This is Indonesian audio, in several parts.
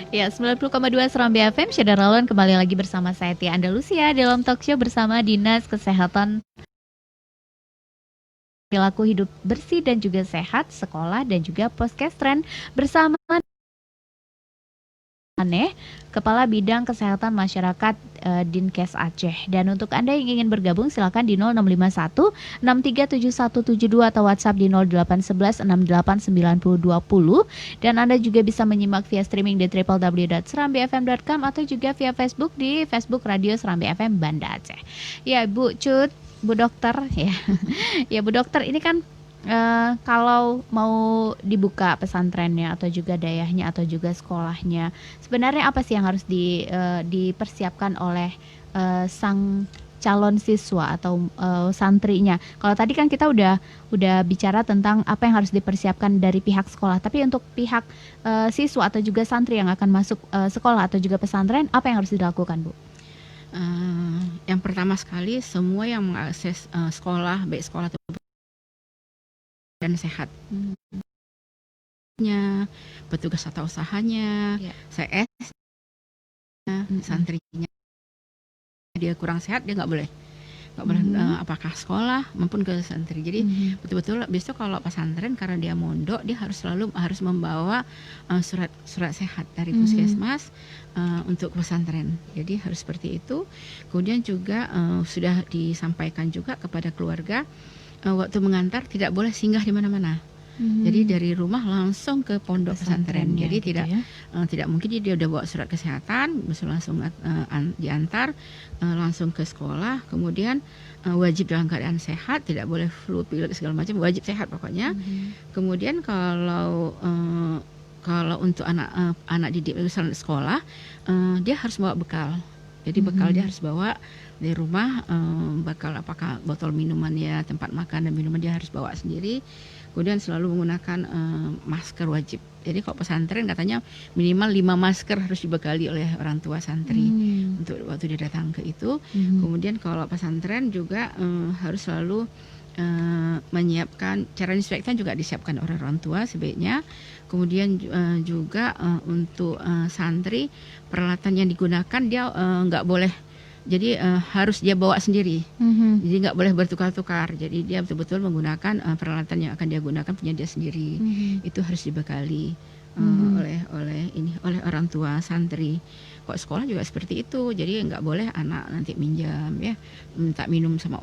Ya, 90,2 Serambi FM, Syederalon kembali lagi bersama saya Tia Andalusia dalam talk show bersama Dinas Kesehatan Perilaku Hidup Bersih dan juga Sehat, Sekolah dan juga Poskestren bersama Aneh, Kepala Bidang Kesehatan Masyarakat Dinkes Aceh. Dan untuk Anda yang ingin bergabung silakan di 0651 637172 atau WhatsApp di 0811 689020. Dan Anda juga bisa menyimak via streaming di www.serambifm.com atau juga via Facebook di Facebook Radio Serambi FM Banda Aceh. Ya, Bu Cut, Bu Dokter ya. Ya, Bu Dokter, ini kan kalau mau dibuka pesantrennya atau juga dayahnya atau juga sekolahnya, sebenarnya apa sih yang harus dipersiapkan oleh sang calon siswa atau santrinya? Kalau tadi kan kita udah bicara tentang apa yang harus dipersiapkan dari pihak sekolah, tapi untuk pihak siswa atau juga santri yang akan masuk sekolah atau juga pesantren, apa yang harus dilakukan, Bu? Yang pertama sekali, semua yang mengakses sekolah, baik sekolah atau dan sehat. Petugas tata usahanya, CS, santrinya, dia kurang sehat, dia nggak boleh apakah sekolah maupun ke santri. Jadi betul-betul besok kalau pesantren, karena dia mondok, dia harus membawa surat sehat dari puskesmas untuk pesantren. Jadi harus seperti itu. Kemudian juga sudah disampaikan juga kepada keluarga, waktu mengantar tidak boleh singgah di mana-mana. Jadi dari rumah langsung ke pondok pesantren. Jadi gitu tidak mungkin dia udah bawa surat kesehatan, langsung diantar langsung ke sekolah. Kemudian wajib dalam keadaan sehat, tidak boleh flu, pilek segala macam, wajib sehat pokoknya. Kemudian kalau untuk anak didik sekolah, dia harus bawa bekal. Jadi bekal dia harus bawa dari rumah, bakal apakah botol minuman ya, tempat makan dan minuman dia harus bawa sendiri. Kemudian selalu menggunakan masker wajib. Jadi kalau pesantren katanya minimal 5 masker harus dibekali oleh orang tua santri untuk waktu dia datang ke itu. Kemudian kalau pesantren juga harus selalu menyiapkan, cara disinfektan juga disiapkan oleh orang tua sebaiknya. Kemudian juga untuk santri, peralatan yang digunakan dia nggak boleh, jadi harus dia bawa sendiri. Jadi nggak boleh bertukar-tukar. Jadi dia betul-betul menggunakan peralatan yang akan dia gunakan punya dia sendiri. Itu harus dibekali oleh orang tua santri. Kok sekolah juga seperti itu. Jadi nggak boleh anak nanti minjam ya, minta minum sama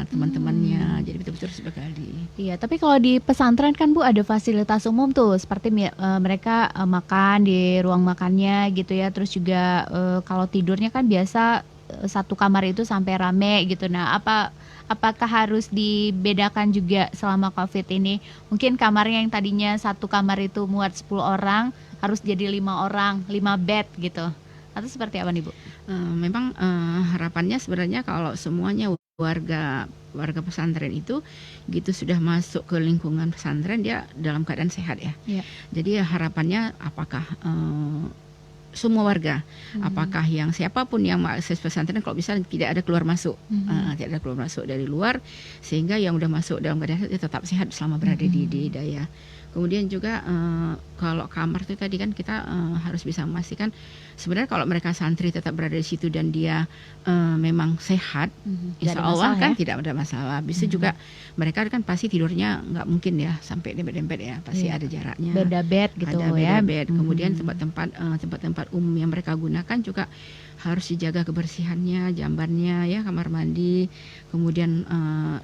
teman-temannya. Jadi betul-betul harus dibekali. Iya, tapi kalau di pesantren kan Bu ada fasilitas umum tuh, seperti mereka makan di ruang makannya gitu ya. Terus juga kalau tidurnya kan biasa satu kamar itu sampai rame gitu. Nah, apakah harus dibedakan juga selama COVID ini? Mungkin kamarnya yang tadinya satu kamar itu muat 10 orang harus jadi 5 orang, 5 bed gitu. Atau seperti apa nih Bu? Memang harapannya sebenarnya kalau semuanya warga pesantren itu gitu sudah masuk ke lingkungan pesantren, dia dalam keadaan sehat ya. Jadi harapannya apakah semua warga, apakah yang siapapun yang mengakses pesantren, kalau bisa tidak ada keluar masuk, tidak ada keluar masuk dari luar, sehingga yang udah masuk dalam keadaan dia tetap sehat selama berada di daya. Kemudian juga kalau kamar itu tadi kan kita harus bisa memastikan sebenarnya kalau mereka santri tetap berada di situ dan dia memang sehat, insya Allah kan tidak ada masalah. Bisa juga mereka kan pasti tidurnya nggak mungkin ya sampai dempet-dempet ya, pasti ada jaraknya. Beda bed gitu ya. Beda bed. Kemudian tempat-tempat umum yang mereka gunakan juga harus dijaga kebersihannya, jambannya ya, kamar mandi, kemudian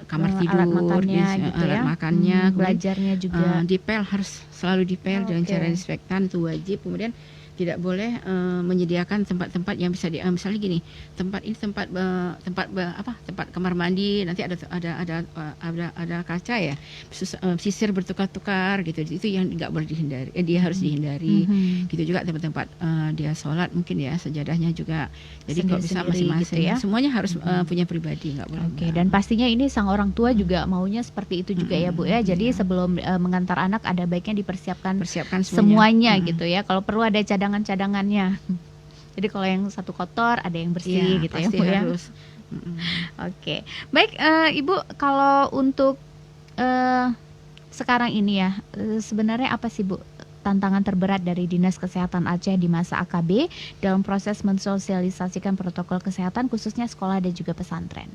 kamar tidur, alat makannya, belajarnya juga. Dipel, harus selalu dipel dengan cara disinfektan, itu wajib. Kemudian tidak boleh menyediakan tempat-tempat yang bisa misalnya gini, tempat kamar mandi nanti ada kaca ya, sisir bertukar-tukar gitu, itu yang nggak boleh dihindari, dia harus dihindari. Gitu juga tempat-tempat dia sholat mungkin ya, sajadahnya juga. Jadi kalau bisa masing-masing gitu ya? Semuanya harus punya pribadi, nggak boleh. Dan pastinya ini sang orang tua juga maunya seperti itu juga ya Bu ya. Jadi sebelum mengantar anak ada baiknya dipersiapkan semuanya gitu ya. Kalau perlu ada cadangannya. Jadi kalau yang satu kotor ada yang bersih gitu ya Bu ya. Oke. Baik Ibu, kalau untuk sekarang ini ya sebenarnya apa sih Bu tantangan terberat dari Dinas Kesehatan Aceh di masa AKB dalam proses mensosialisasikan protokol kesehatan khususnya sekolah dan juga pesantren?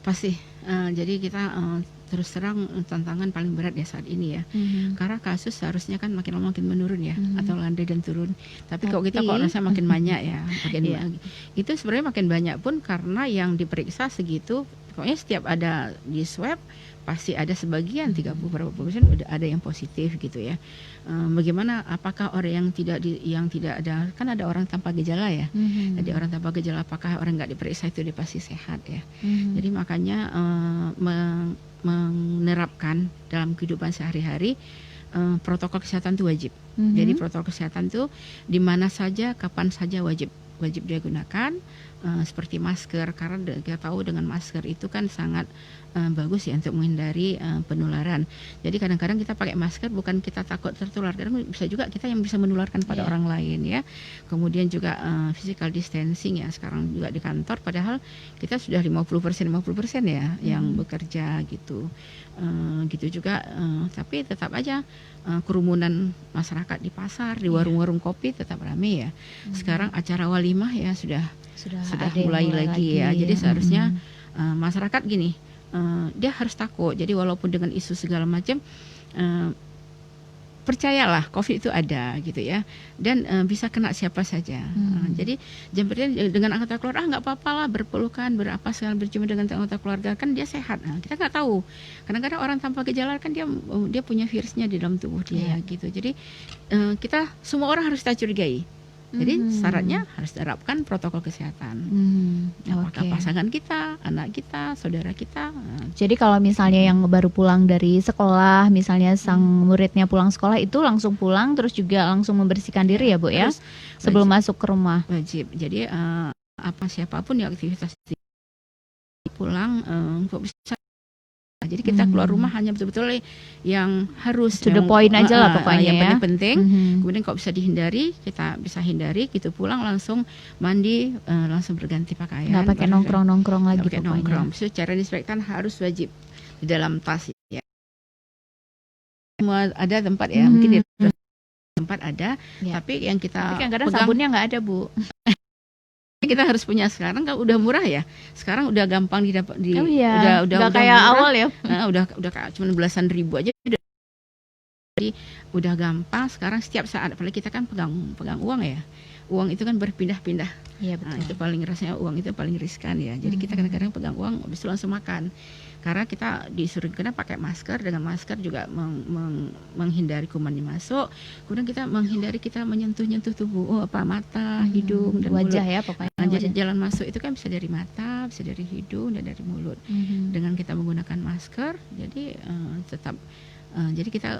Pasti. Jadi kita terus terang tantangan paling berat ya saat ini ya. Karena kasus seharusnya kan makin lama makin menurun ya, atau landai dan turun. Tapi kok kita kok rasanya makin banyak ya, makin itu sebenarnya makin banyak pun karena yang diperiksa segitu. Pokoknya setiap ada di swab pasti ada sebagian 30 berapa persen udah ada yang positif gitu ya. Bagaimana apakah orang yang tidak ada, kan ada orang tanpa gejala ya. Jadi orang tanpa gejala apakah orang nggak diperiksa itu dia pasti sehat ya. Jadi makanya menerapkan dalam kehidupan sehari-hari protokol kesehatan itu wajib. Jadi protokol kesehatan itu di mana saja, kapan saja wajib dia gunakan, seperti masker, karena kita tahu dengan masker itu kan sangat bagus ya untuk menghindari penularan. Jadi kadang-kadang kita pakai masker bukan kita takut tertular, kadang bisa juga kita yang bisa menularkan pada orang lain ya. Kemudian juga physical distancing ya sekarang juga di kantor, padahal kita sudah 50% ya yang bekerja gitu. Gitu juga, tapi tetap aja kerumunan masyarakat di pasar, di warung-warung kopi tetap ramai ya. Sekarang acara walimah ya sudah mulai lagi ya. Jadi seharusnya masyarakat gini, dia harus takut. Jadi walaupun dengan isu segala macam, percayalah COVID itu ada gitu ya, dan bisa kena siapa saja. Jadi jangan dengan anggota keluarga nggak apa-apa lah berpelukan berapa sekali berjumpa dengan anggota keluarga, kan dia sehat. Kita nggak tahu, kadang-kadang orang tanpa gejala kan dia punya virusnya di dalam tubuh dia gitu. Jadi kita semua orang harus kita curigai. Jadi syaratnya harus terapkan protokol kesehatan. Apakah pasangan kita, anak kita, saudara kita. Jadi kalau misalnya yang baru pulang dari sekolah, misalnya sang muridnya pulang sekolah itu langsung pulang terus juga langsung membersihkan diri ya Bu ya, sebelum masuk ke rumah. Wajib. Jadi siapapun yang aktivitas pulang kok bisa. Jadi kita keluar rumah hanya betul-betul yang harus to the point aja lah pokoknya yang ya. penting. Kemudian kalau bisa dihindari, kita bisa hindari gitu, pulang langsung mandi, langsung berganti pakaian. Nggak pakai nongkrong-nongkrong lagi pokoknya. Nongkrong. Secara disinfektan harus wajib di dalam tas ya. Semua ada tempat ya, mungkin di tempat ada, tapi yang kita kadang-kadang sabunnya nggak ada Bu. Kita harus punya sekarang kan udah murah ya. Sekarang udah gampang didapat udah kayak murah. Awal ya. Udah cuma belasan ribu aja udah gampang sekarang setiap saat. Apalagi kita kan pegang uang ya. Uang itu kan berpindah-pindah. Iya betul. Itu paling rasanya uang itu paling riskan ya. Jadi kita kadang-kadang pegang uang habis itu langsung makan. Karena kita disuruh kena pakai masker, dengan masker juga menghindari kuman masuk. Kemudian kita menghindari kita menyentuh tubuh, mata, hidung dan wajah mulut. Ya pokoknya. Jadi jalan masuk itu kan bisa dari mata, bisa dari hidung dan dari mulut. Dengan kita menggunakan masker, jadi tetap jadi kita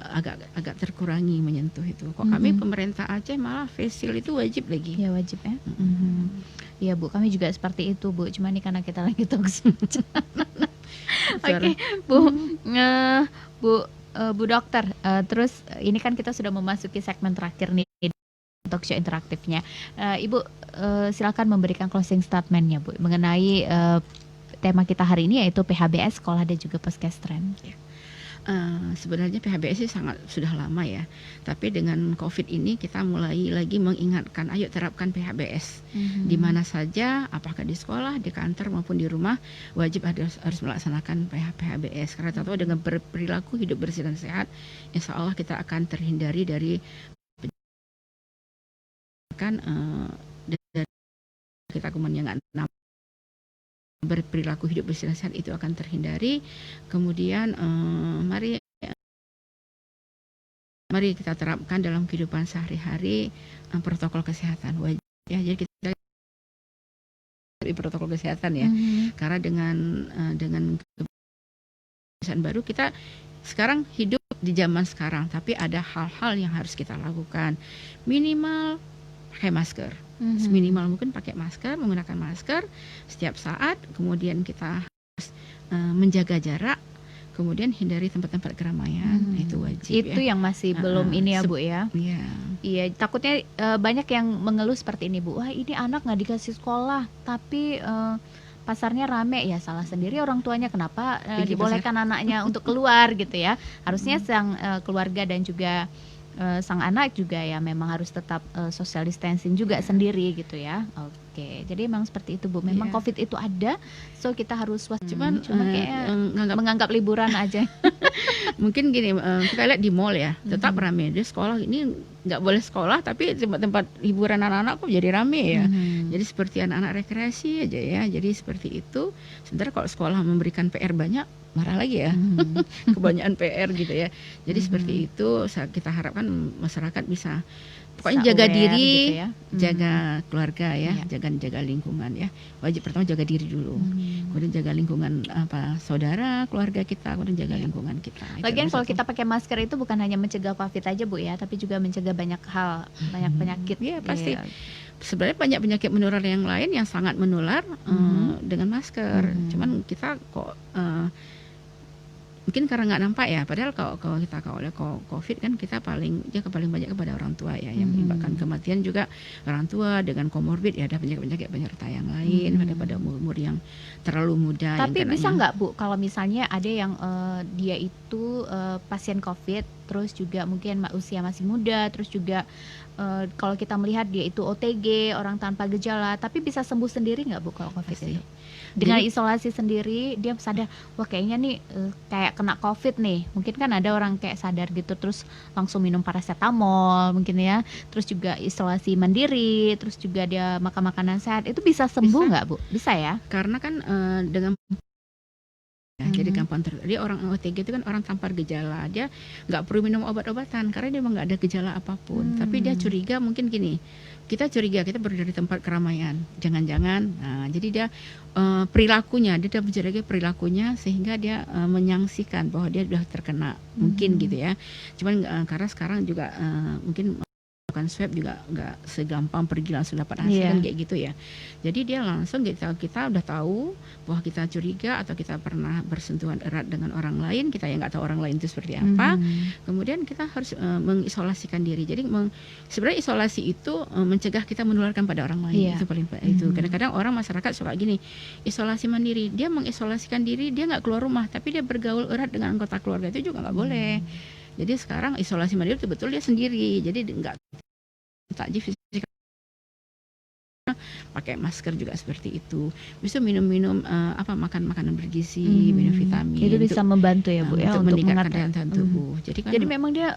agak terkurangi menyentuh itu. Kok kami pemerintah Aceh malah face shield itu wajib lagi. Ya wajib ya. Iya Bu, kami juga seperti itu Bu. Cuma ini karena kita lagi talks. Oke, Bu dokter, terus ini kan kita sudah memasuki segmen terakhir nih talk show interaktifnya. Ibu silakan memberikan closing statement-nya Bu mengenai tema kita hari ini yaitu PHBS sekolah dan juga Puskestren. Sebenarnya PHBS sudah lama ya, tapi dengan COVID ini kita mulai lagi mengingatkan, ayo terapkan PHBS di mana saja, apakah di sekolah, di kantor maupun di rumah, wajib harus melaksanakan PHBS. Karena tahu dengan berperilaku hidup bersih dan sehat, insya Allah kita akan terhindari dari kita kemudian berperilaku hidup bersih dan sehat itu akan terhindari. Kemudian mari kita terapkan dalam kehidupan sehari-hari protokol kesehatan wajib ya. Jadi kita protokol kesehatan ya, karena dengan kebiasaan baru kita sekarang hidup di zaman sekarang, tapi ada hal-hal yang harus kita lakukan. Minimal pakai masker, seminimal mungkin pakai masker, menggunakan masker setiap saat. Kemudian kita harus menjaga jarak, kemudian hindari tempat-tempat keramaian, itu wajib. Itu ya. yang masih belum ini ya Bu ya. Iya, takutnya banyak yang mengeluh seperti ini Bu. Wah ini anak nggak dikasih sekolah, tapi pasarnya rame ya salah sendiri orang tuanya kenapa Pergi dibolehkan anaknya untuk keluar gitu ya. Harusnya sang keluarga dan juga sang anak juga ya memang harus tetap social distancing juga Iya. sendiri gitu ya. Oke, jadi memang seperti itu Bu. Memang Iya. COVID itu ada, so kita harus Cuman cuma kayaknya nganggap menganggap liburan aja. mungkin gini, kita lihat di mall ya, tetap Mhm. rame. Di sekolah ini nggak boleh sekolah, tapi tempat-tempat hiburan anak-anak kok jadi rame ya. Mhm. Jadi seperti anak-anak rekreasi aja ya. Jadi seperti itu. Sementara kalau sekolah memberikan PR banyak, marah lagi ya. Mhm. Kebanyakan PR gitu ya. Jadi Mhm. seperti itu kita harapkan masyarakat bisa pokoknya Bisa jaga aware diri, gitu ya. jaga keluarga ya, Iya. jaga lingkungan ya. Wajib pertama jaga diri dulu. Mhm. Kemudian jaga lingkungan saudara, keluarga kita, kemudian jaga Iya. lingkungan kita. Itu Lagian nomor kalau satu. kita pakai masker itu bukan hanya mencegah COVID aja Bu ya, tapi juga mencegah banyak hal, banyak penyakit. Iya, pasti. Iya. Sebenarnya banyak penyakit menular yang lain yang sangat menular dengan masker. Cuman kita kok mungkin karena nggak nampak ya. Padahal kalau kita oleh COVID kan kita paling banyak kepada orang tua ya, yang menyebabkan kematian juga orang tua dengan komorbid ya, ada penyakit penyerta yang lain pada umur yang terlalu muda. Tapi yang bisa kenanya. nggak Bu, kalau misalnya ada yang dia itu pasien COVID, terus juga mungkin usia masih muda, terus juga kalau kita melihat dia itu OTG, orang tanpa gejala, tapi bisa sembuh sendiri nggak Bu kalau COVID Pasti. itu? Dengan Jadi- isolasi sendiri, dia sadar, wah kayaknya nih kayak kena COVID nih. Mungkin kan ada orang kayak sadar gitu, terus langsung minum paracetamol mungkin ya. Terus juga isolasi mandiri, terus juga dia makan makanan sehat. Itu bisa sembuh Bisa. nggak Bu? Bisa ya? Karena kan dengan ya, jadi gampang jadi orang OTG itu kan orang tanpa gejala, dia nggak perlu minum obat-obatan karena dia memang nggak ada gejala apapun. Tapi dia curiga mungkin gini, kita berada di tempat keramaian, jangan-jangan, nah jadi dia perilakunya, dia udah mencurigai perilakunya sehingga dia menyangsikan bahwa dia sudah terkena, mungkin gitu ya. Cuman karena sekarang juga mungkin melakukan swab juga nggak segampang pergi langsung dapat hasil kan kayak gitu ya. Jadi dia langsung kita udah tahu bahwa kita curiga atau kita pernah bersentuhan erat dengan orang lain, kita yang nggak tahu orang lain itu seperti apa. Kemudian kita harus mengisolasikan diri. Jadi sebenarnya isolasi itu mencegah kita menularkan pada orang lain. Iya. Itu paling itu. Kadang-kadang orang masyarakat suka gini, isolasi mandiri. Dia mengisolasikan diri, dia nggak keluar rumah, tapi dia bergaul erat dengan anggota keluarga, itu juga nggak boleh. Jadi sekarang isolasi mandiri betul-betul dia sendiri. Jadi nggak takjil fisik, pakai masker juga seperti itu. Bisa minum-minum makan makanan bergizi, minum vitamin. Itu bisa membantu ya Bu ya untuk meningkatkan mengatasi daya tahan tubuh. Jadi kan Jadi memang dia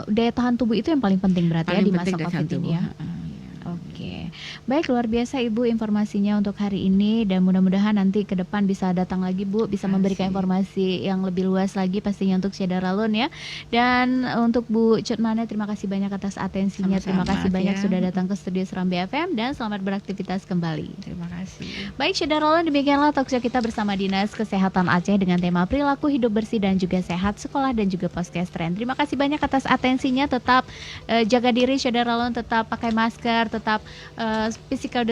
daya tahan tubuh itu yang paling penting berarti ya paling di masa penting daya tahan COVID ini tubuh. ya. Oke, baik, luar biasa Ibu informasinya untuk hari ini, dan mudah-mudahan nanti ke depan bisa datang lagi Bu, bisa memberikan informasi yang lebih luas lagi pastinya untuk Syedaralun ya. Dan untuk Bu Cutmane, terima kasih banyak atas atensinya. Terima Sama-sama, kasih banyak Tia. sudah datang ke studio Serambi FM, dan selamat beraktivitas kembali. Terima kasih. Baik Syedaralun, demikianlah talkshow kita bersama Dinas Kesehatan Aceh dengan tema perilaku hidup bersih dan juga sehat, sekolah dan juga podcasteran. Terima kasih banyak atas atensinya. Tetap jaga diri Syedaralun, tetap pakai masker, tetap physical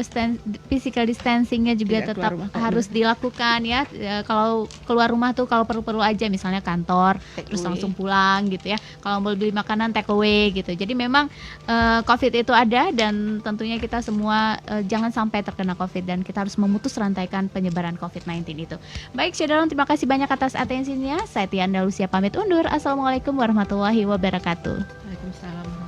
distancingnya juga Tidak tetap keluar rumah. harus dilakukan ya. Kalau keluar rumah tuh kalau perlu-perlu aja, misalnya kantor, terus away. langsung pulang gitu ya. Kalau mau beli makanan take away gitu. Jadi memang COVID itu ada, dan tentunya kita semua jangan sampai terkena COVID, dan kita harus memutus rantaikan penyebaran COVID-19 itu. Baik Syedaralun, terima kasih banyak atas atensinya. Saya Tia Andalusia pamit undur. Assalamualaikum warahmatullahi wabarakatuh. Waalaikumsalam.